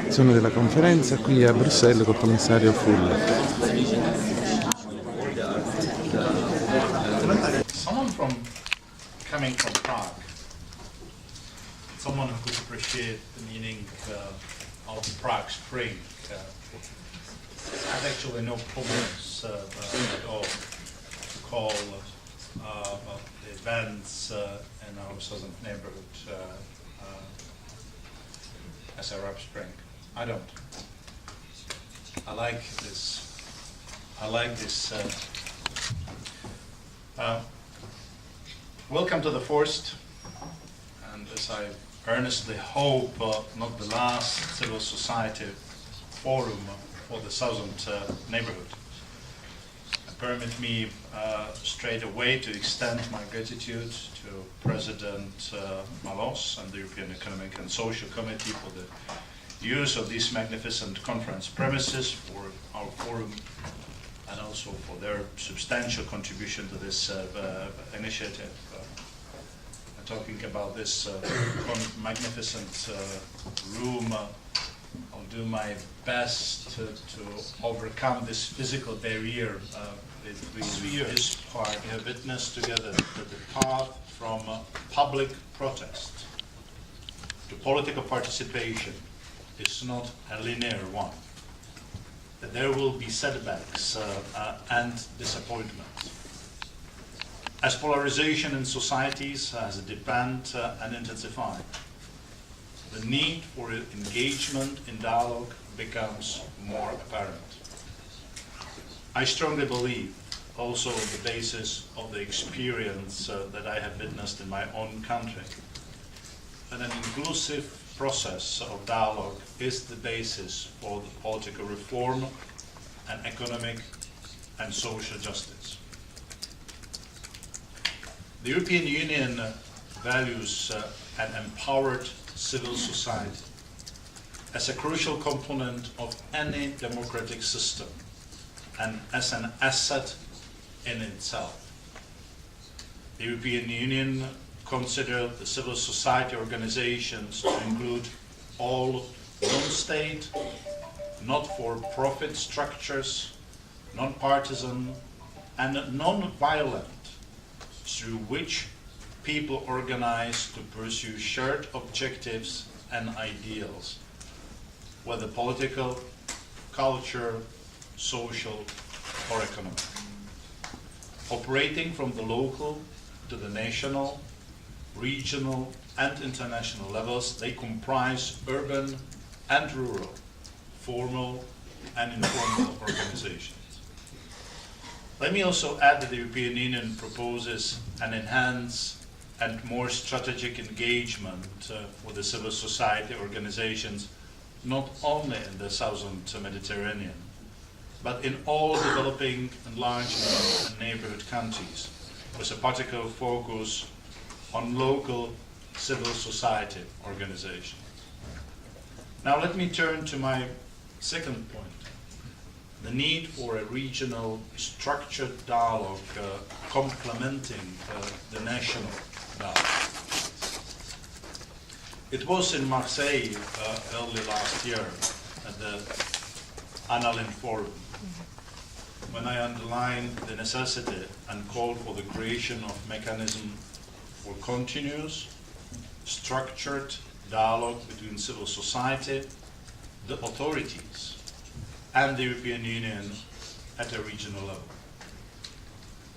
Sono della conferenza qui a Bruxelles col Commissario Fule. Someone coming from Prague, someone who could appreciate the meaning of Prague Spring, has actually no problems at all to call the events in our southern neighborhood as Arab Spring. I don't. I like this. Welcome to the first, and as I earnestly hope, not the last civil society forum for the southern neighborhood. Permit me straight away to extend my gratitude to President Malos and the European Economic and Social Committee for the use of these magnificent conference premises for our forum, and also for their substantial contribution to this initiative. Talking about this magnificent room, I'll do my best to overcome this physical barrier between this part. We have witnessed together that the path from public protest to political participation is not a linear one. That there will be setbacks and disappointments. As polarization in societies has deepened and intensified, the need for engagement in dialogue becomes more apparent. I strongly believe, also on the basis of the experience that I have witnessed in my own country, that an inclusive process of dialogue is the basis for the political reform and economic and social justice. The European Union values an empowered civil society as a crucial component of any democratic system and as an asset in itself. The European Union considers the civil society organizations to include all non-state, not-for-profit structures, non-partisan and non-violent, through which people organize to pursue shared objectives and ideals, whether political, culture, social, or economic. Operating from the local to the national, regional, and international levels, they comprise urban and rural, formal and informal organizations. Let me also add that the European Union proposes an enhanced and more strategic engagement for the civil society organizations, not only in the southern Mediterranean, but in all developing, enlarging, and neighborhood countries, with a particular focus on local civil society organizations. Now let me turn to my second point. The need for a regional structured dialogue complementing the national dialogue. It was in Marseille early last year at the Annalen Forum when I underlined the necessity and called for the creation of mechanism for continuous, structured dialogue between civil society, the authorities, and the European Union at a regional level.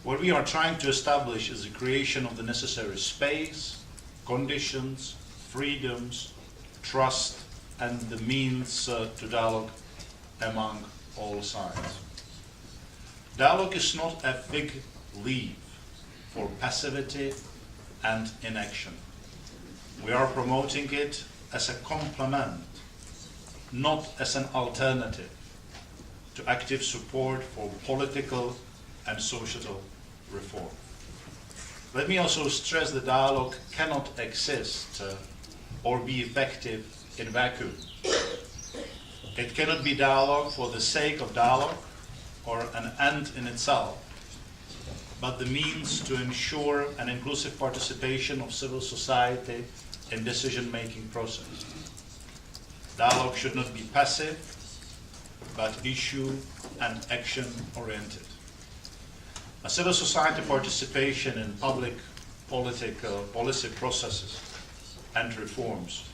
What we are trying to establish is the creation of the necessary space, conditions, freedoms, trust, and the means to dialogue among all sides. Dialogue is not a fig leaf for passivity and inaction. We are promoting it as a complement, not as an alternative to active support for political and social reform. Let me also stress that dialogue cannot exist or be effective in vacuum. It cannot be dialogue for the sake of dialogue or an end in itself, but the means to ensure an inclusive participation of civil society in decision-making process. Dialogue should not be passive, but issue and action oriented. A civil society participation in public political policy processes and reforms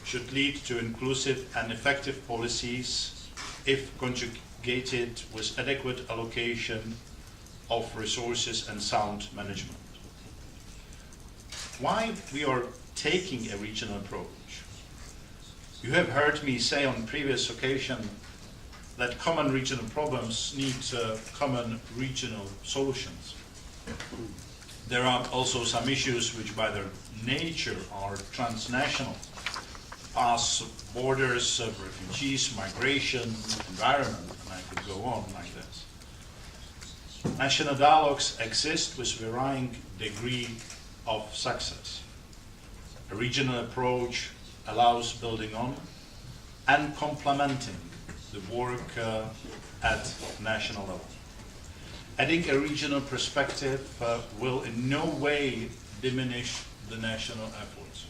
should lead to inclusive and effective policies if conjugated with adequate allocation of resources and sound management. Why we are taking a regional approach? You have heard me say on previous occasion that common regional problems need common regional solutions. There are also some issues which by their nature are transnational. Pass borders, refugees, migration, environment, and I could go on like this. National dialogues exist with varying degree of success. A regional approach allows building on and complementing the work at national level. Adding a regional perspective will in no way diminish the national efforts.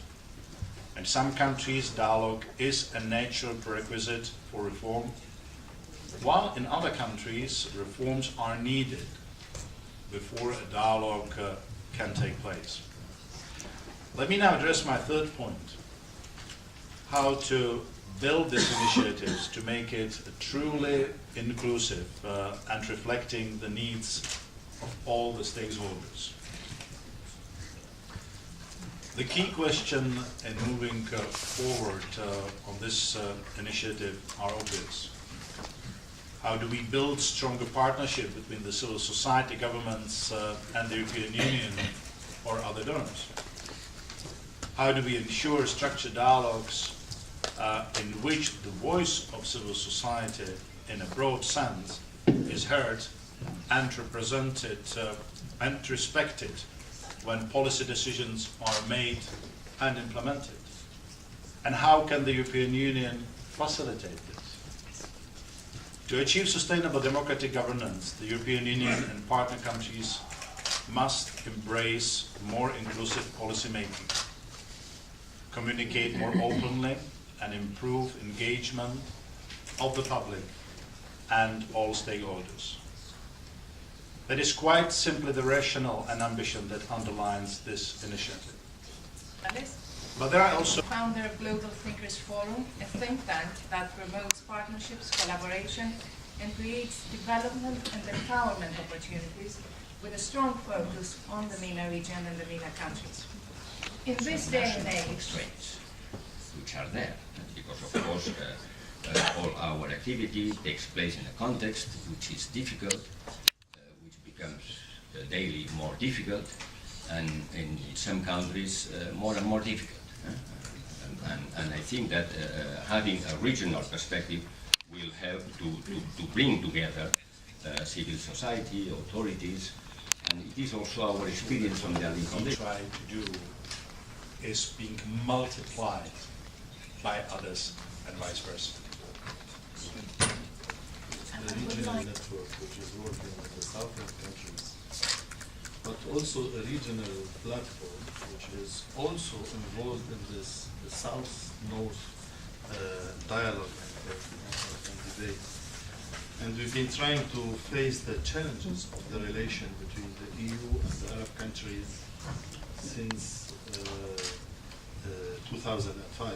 In some countries, dialogue is a natural prerequisite for reform, while in other countries, reforms are needed before a dialogue can take place. Let me now address my third point, how to build these initiatives to make it truly inclusive and reflecting the needs of all the stakeholders. The key question in moving forward on this initiative are obvious. How do we build stronger partnership between the civil society, governments, and the European Union or other donors? How do we ensure structured dialogues in which the voice of civil society in a broad sense is heard and represented and respected when policy decisions are made and implemented? And how can the European Union facilitate this? To achieve sustainable democratic governance, the European Union and partner countries must embrace more inclusive policy making, communicate more openly, and improve engagement of the public and all stakeholders. That is quite simply the rationale and ambition that underlines this initiative. But there are also founder of Global Thinkers Forum, a think tank that promotes partnerships, collaboration, and creates development and empowerment opportunities with a strong focus on the MENA region and the MENA countries. In this day and age, which are there, because of course all our activity takes place in a context which is difficult, which becomes daily more difficult, and in some countries more and more difficult. And I think that having a regional perspective will help to bring together civil society, authorities, and it is also our experience on the we try to do is being multiplied by others and vice versa. The regional network which is working with the southern countries, but also a regional platform which is also involved in this the South-North dialogue and debate. And we've been trying to face the challenges of the relation between the EU and the Arab countries since 2005.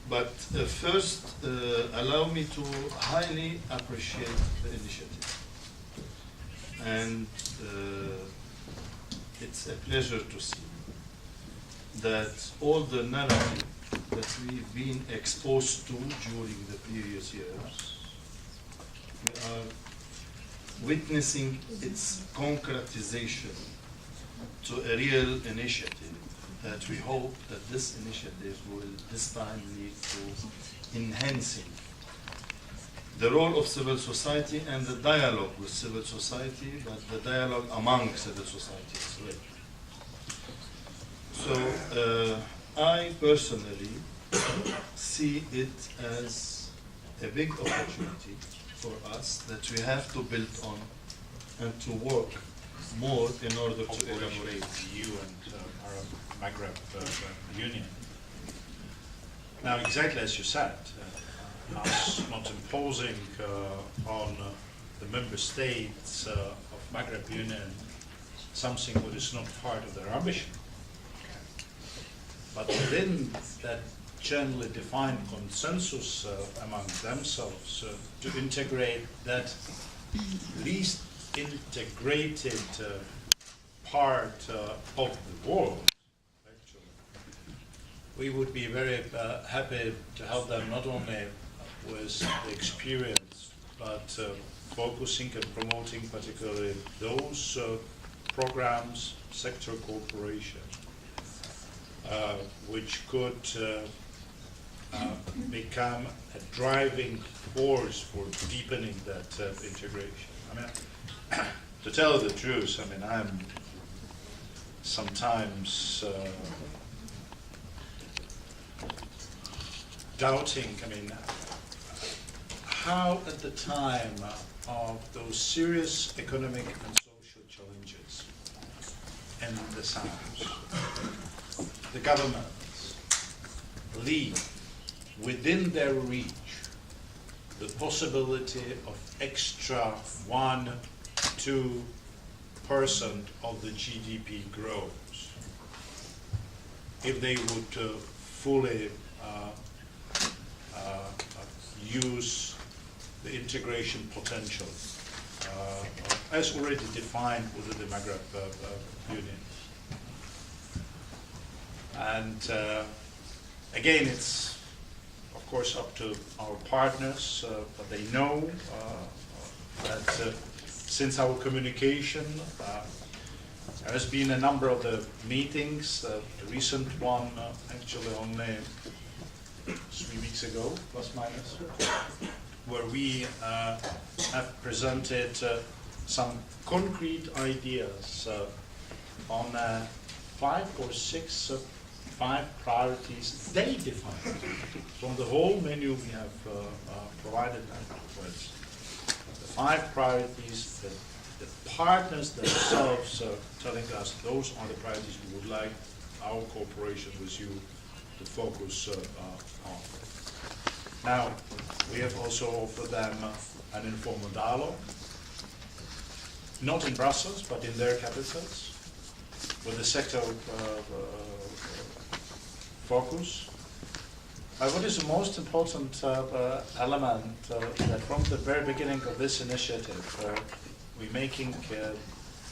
But first, allow me to highly appreciate the initiative. And it's a pleasure to see that all the narrative that we've been exposed to during the previous years, we are witnessing its concretization to a real initiative that we hope that this initiative will this time lead to enhancing the role of civil society and the dialogue with civil society, but the dialogue among civil society as well. So I personally see it as a big opportunity for us that we have to build on and to work more in order to elaborate. The EU and Arab Maghreb Union. Now, exactly as you said, us not imposing on the member states of Maghreb Union something that is not part of their ambition. But within that generally defined consensus among themselves to integrate that least integrated part of the world, actually, we would be very happy to help them not only with the experience, but focusing and promoting particularly those programs, sector cooperation, which could become a driving force for deepening that integration. I mean, to tell the truth, I mean, I'm sometimes doubting, I mean, how at the time of those serious economic and social challenges in the South, the governments leave within their reach the possibility of extra 1-2% of the GDP growth if they would fully use the integration potential as already defined within the Maghreb Union. And again, it's of course up to our partners, but they know that since our communication, there has been a number of the meetings, the recent one actually only 3 weeks ago, plus minus, where we have presented some concrete ideas on 5 or 6 priorities they define from the whole menu we have provided them with. The 5 priorities that the partners themselves telling us those are the priorities we would like our cooperation with you to focus on. Now, we have also offered them an informal dialogue, not in Brussels, but in their capitals, with the sector focus. What is the most important element that from the very beginning of this initiative, we're making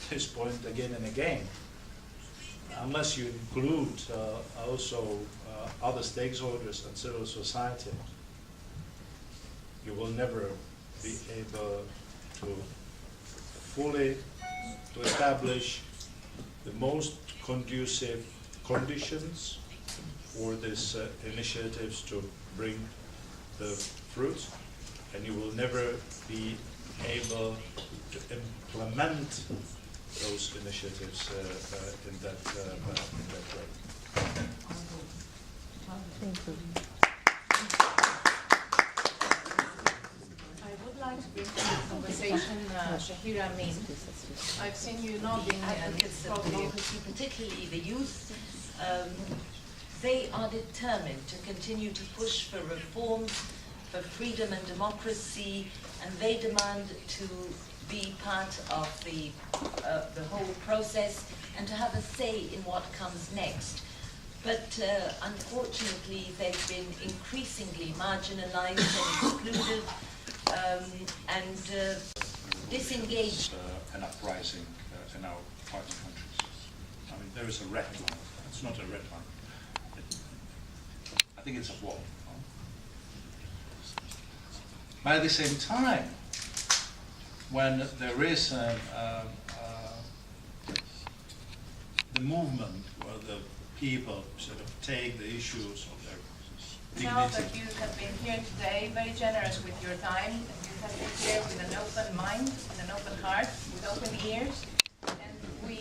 this point again and again, unless you include also other stakeholders and civil society, you will never be able to fully establish the most conducive conditions for these initiatives to bring the fruit, and you will never be able to implement those initiatives in that way. Thank you. I would like to bring to the conversation Shahira Amin. I've seen you nodding and advocates of democracy, particularly the youth. They are determined to continue to push for reforms, for freedom and democracy, and they demand to be part of the whole process and to have a say in what comes next. But unfortunately, they've been increasingly marginalized and excluded and disengaged. An uprising in our partner countries. I mean, there is a red line. It's not a red line. I think it's a wall. But at the same time, when there is the movement where the people sort of take the issues of their dignity. Now that you have been here today, very generous with your time, and you have been here with an open mind, with an open heart, with open ears, and we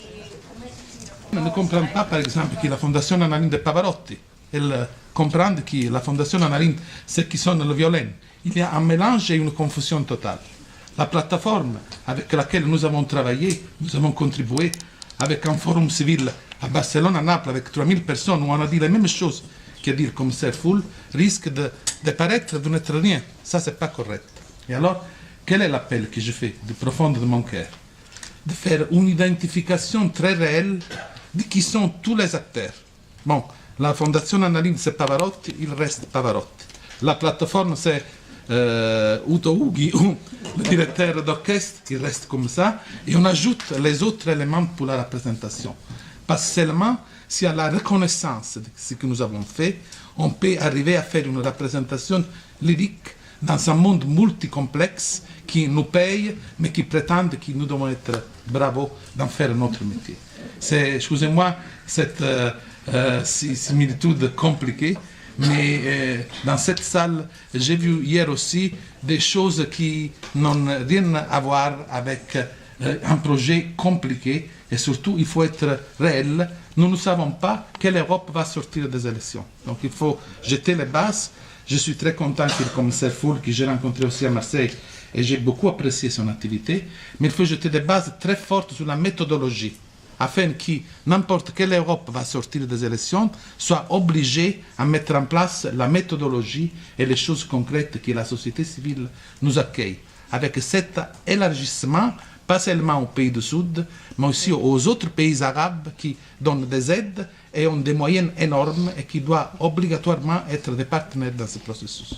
commit to your Ne comprend pas, par exemple, que la Fondazione Annalyn de Pavarotti. Elle comprend que la Fondazione Annalyn, ce qui sonne le violon. Il y a un mélange et une confusion totale. La plateforme avec laquelle nous avons travaillé, nous avons contribué avec un forum civil à Barcelone, à Naples, avec 3000 personnes, où on a dit les mêmes choses qu'a dit le commissaire Fule risque de paraître de n'être rien. Ça, c'est pas correct. Et alors, quel est l'appel que je fais du profond de mon cœur? De faire une identification très réelle de qui sont tous les acteurs. Bon, la Fondazione Annalise, c'est Pavarotti, il reste Pavarotti. La plateforme, c'est Uto Ughi, le directeur d'orchestre, il reste comme ça. Et on ajoute les autres éléments pour la représentation. Parce que seulement si à la reconnaissance de ce que nous avons fait, on peut arriver à faire une représentation lyrique dans un monde multicomplexe qui nous paye, mais qui prétend que nous devons être bravos d'en faire notre métier. C'est, excusez-moi, cette similitude compliquée, mais dans cette salle, j'ai vu hier aussi des choses qui n'ont rien à voir avec un projet compliqué, et surtout, il faut être réel. Nous ne savons pas quelle Europe va sortir des élections. Donc il faut jeter les bases. Je suis très content que le commissaire Fule, que j'ai rencontré aussi à Marseille, et j'ai beaucoup apprécié son activité, mais il faut jeter des bases très fortes sur la méthodologie, afin que n'importe quelle Europe va sortir des élections soit obligée à mettre en place la méthodologie et les choses concrètes que la société civile nous accueille. Avec cet élargissement, pas seulement aux pays du Sud, mais aussi aux autres pays arabes qui donnent des aides et ont des moyens énormes et qui doivent obligatoirement être des partenaires dans ce processus.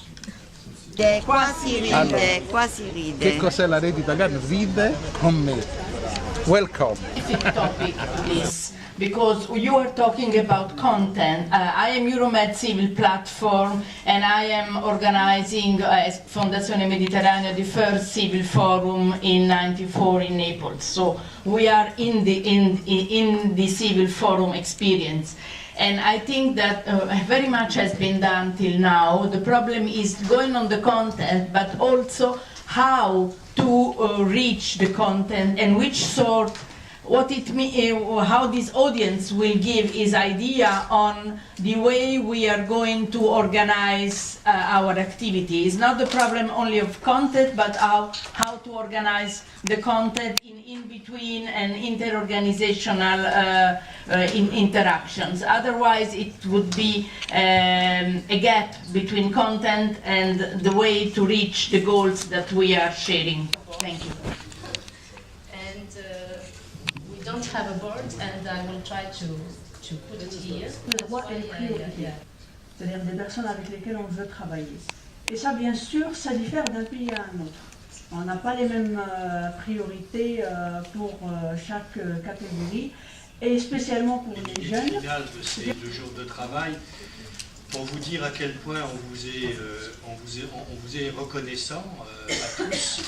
Quasi ride, quasi ride. Che cos'è la rete italiana? Ride con me. Welcome. Specific topic, please, because you are talking about content. I am Euromed Civil Platform, and I am organizing as Fondazione Mediterraneo the first civil forum in '94 in Naples. So we are in the civil forum experience. And I think that very much has been done till now. The problem is going on the content, but also how to reach the content and which sort, what it how this audience will give his idea on the way we are going to organize our activities. Not the problem only of content, but how to organize the content in between and inter-organizational interactions. Otherwise, it would be a gap between content and the way to reach the goals that we are sharing. Thank you. And we don't have a board, and I will try to put it here. C'est-à-dire des personnes avec lesquelles on veut travailler. Et ça, bien sûr, ça diffère d'un pays à un autre. On n'a pas les mêmes priorités pour chaque catégorie, et spécialement pour les jeunes. Au final de ces 2 jours de travail, pour vous dire à quel point on vous est reconnaissant à tous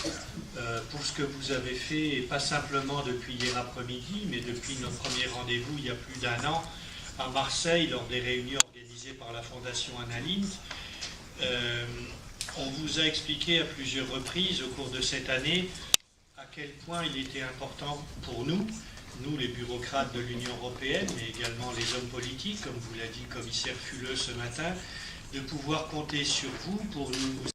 pour ce que vous avez fait, et pas simplement depuis hier après-midi, mais depuis notre premier rendez-vous il y a plus d'1 an à Marseille, lors des réunions organisées par la Fondation Annalise. On vous a expliqué à plusieurs reprises au cours de cette année à quel point il était important pour nous les bureaucrates de l'Union européenne, mais également les hommes politiques, comme vous l'a dit le commissaire Fule ce matin, de pouvoir compter sur vous pour nous